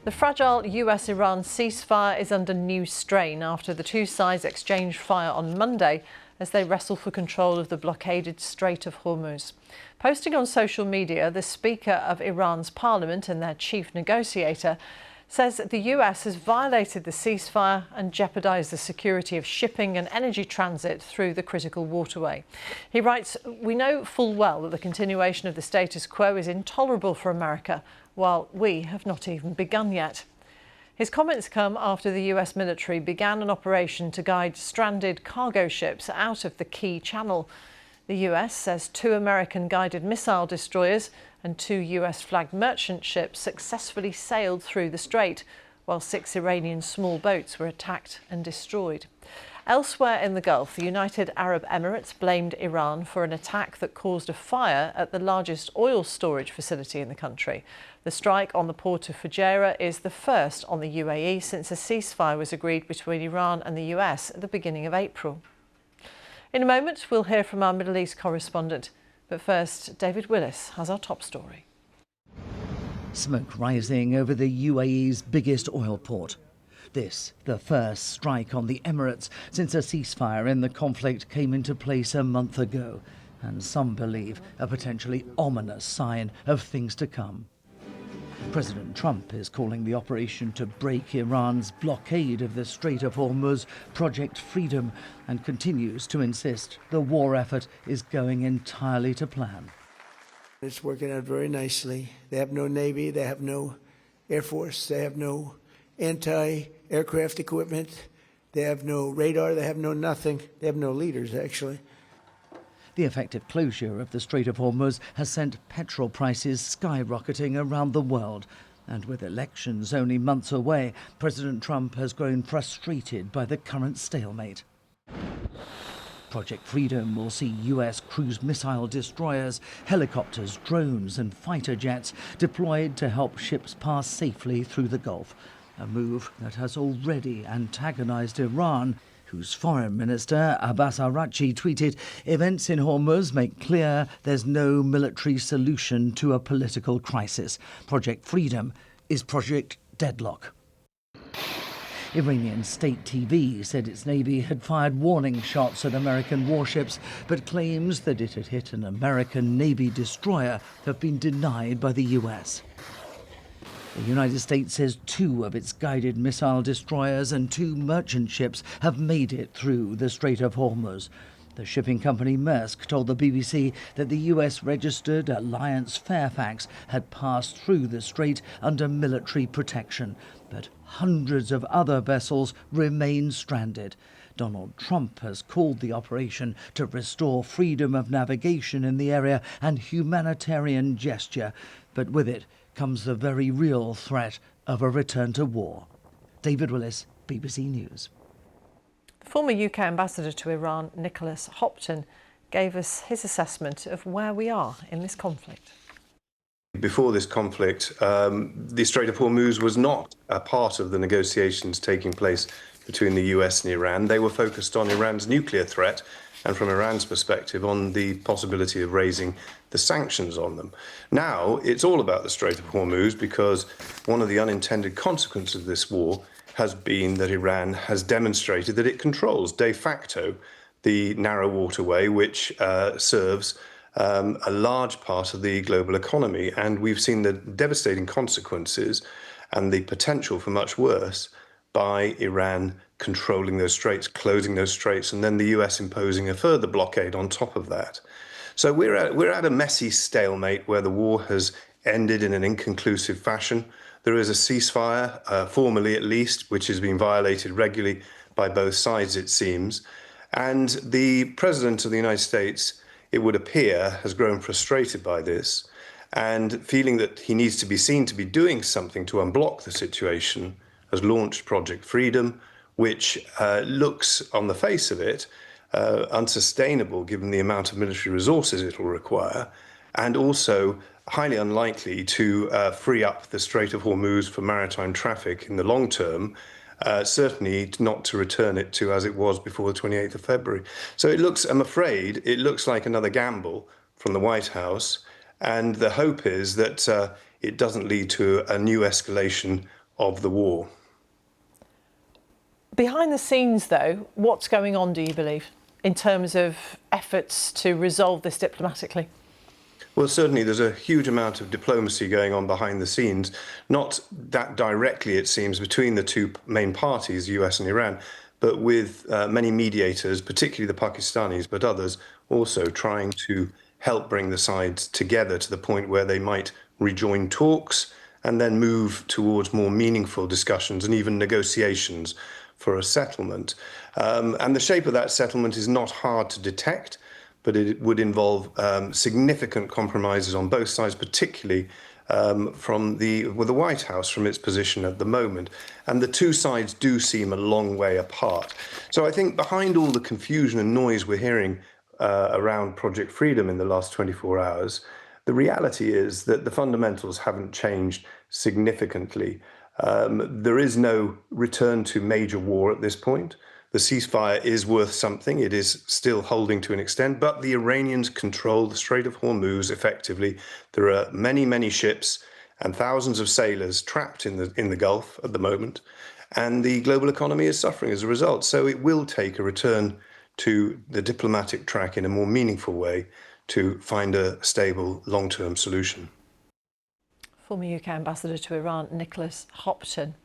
The fragile US-Iran ceasefire is under new strain after the two sides exchanged fire on Monday as they wrestle for control of the blockaded Strait of Hormuz. Posting on social media, the Speaker of Iran's parliament and their chief negotiator says the US has violated the ceasefire and jeopardised the security of shipping and energy transit through the critical waterway. He writes, "We know full well that the continuation of the status quo is intolerable for America, while we have not even begun yet." His comments come after the US military began an operation to guide stranded cargo ships out of the key channel. The US says 2 American guided missile destroyers and 2 US-flagged merchant ships successfully sailed through the strait, while 6 Iranian small boats were attacked and destroyed. Elsewhere in the Gulf, the United Arab Emirates blamed Iran for an attack that caused a fire at the largest oil storage facility in the country. The strike on the port of Fujairah is the first on the UAE since a ceasefire was agreed between Iran and the US at the beginning of April. In a moment, we'll hear from our Middle East correspondent. But first, David Willis has our top story. Smoke rising over the UAE's biggest oil port. This, the first strike on the Emirates since a ceasefire in the conflict came into place a month ago, and some believe a potentially ominous sign of things to come. President Trump is calling the operation to break Iran's blockade of the Strait of Hormuz Project Freedom and continues to insist the war effort is going entirely to plan. It's working out very nicely. They have no Navy, they have no Air Force, they have no anti-aircraft equipment, they have no radar, they have no nothing. They have no leaders, actually. The effective closure of the Strait of Hormuz has sent petrol prices skyrocketing around the world. And with elections only months away, President Trump has grown frustrated by the current stalemate. Project Freedom will see US cruise missile destroyers, helicopters, drones and fighter jets deployed to help ships pass safely through the Gulf. A move that has already antagonized Iran, whose foreign minister, Abbas Araghchi, tweeted, "Events in Hormuz make clear there's no military solution to a political crisis. Project Freedom is Project Deadlock." Iranian state TV said its navy had fired warning shots at American warships, but claims that it had hit an American Navy destroyer have been denied by the US. The United States says 2 of its guided missile destroyers and 2 merchant ships have made it through the Strait of Hormuz. The shipping company Maersk told the BBC that the US-registered Alliance Fairfax had passed through the strait under military protection, but hundreds of other vessels remain stranded. Donald Trump has called the operation to restore freedom of navigation in the area and humanitarian gesture, but with it comes the very real threat of a return to war. David Willis, BBC News. Former UK Ambassador to Iran, Nicholas Hopton, gave us his assessment of where we are in this conflict. Before this conflict, the Strait of Hormuz was not a part of the negotiations taking place between the US and Iran. They were focused on Iran's nuclear threat and, from Iran's perspective, on the possibility of raising the sanctions on them. Now, it's all about the Strait of Hormuz because one of the unintended consequences of this war has been that Iran has demonstrated that it controls de facto the narrow waterway, which serves a large part of the global economy. And we've seen the devastating consequences and the potential for much worse by Iran controlling those straits, closing those straits, and then the US imposing a further blockade on top of that. So we're at a messy stalemate where the war has ended in an inconclusive fashion. There is a ceasefire, formally at least, which has been violated regularly by both sides, it seems. And the President of the United States, it would appear, has grown frustrated by this and feeling that he needs to be seen to be doing something to unblock the situation, has launched Project Freedom, which looks, on the face of it, unsustainable given the amount of military resources it will require, and also highly unlikely to free up the Strait of Hormuz for maritime traffic in the long term, certainly not to return it to as it was before the 28th of February. So it looks, I'm afraid, it looks like another gamble from the White House, and the hope is that it doesn't lead to a new escalation of the war. Behind the scenes, though, what's going on, do you believe, in terms of efforts to resolve this diplomatically? Well, certainly there's a huge amount of diplomacy going on behind the scenes, not that directly, it seems, between the two main parties, US and Iran, but with many mediators, particularly the Pakistanis, but others also trying to help bring the sides together to the point where they might rejoin talks and then move towards more meaningful discussions and even negotiations for a settlement. And the shape of that settlement is not hard to detect, but it would involve significant compromises on both sides, particularly from the White House, from its position at the moment. And the two sides do seem a long way apart. So I think behind all the confusion and noise we're hearing around Project Freedom in the last 24 hours, the reality is that the fundamentals haven't changed significantly. There is no return to major war at this point. The ceasefire is worth something. It is still holding to an extent, but the Iranians control the Strait of Hormuz effectively. There are many, many ships and thousands of sailors trapped in the Gulf at the moment, and the global economy is suffering as a result. So it will take a return to the diplomatic track in a more meaningful way to find a stable, long-term solution. Former UK Ambassador to Iran, Nicholas Hopton.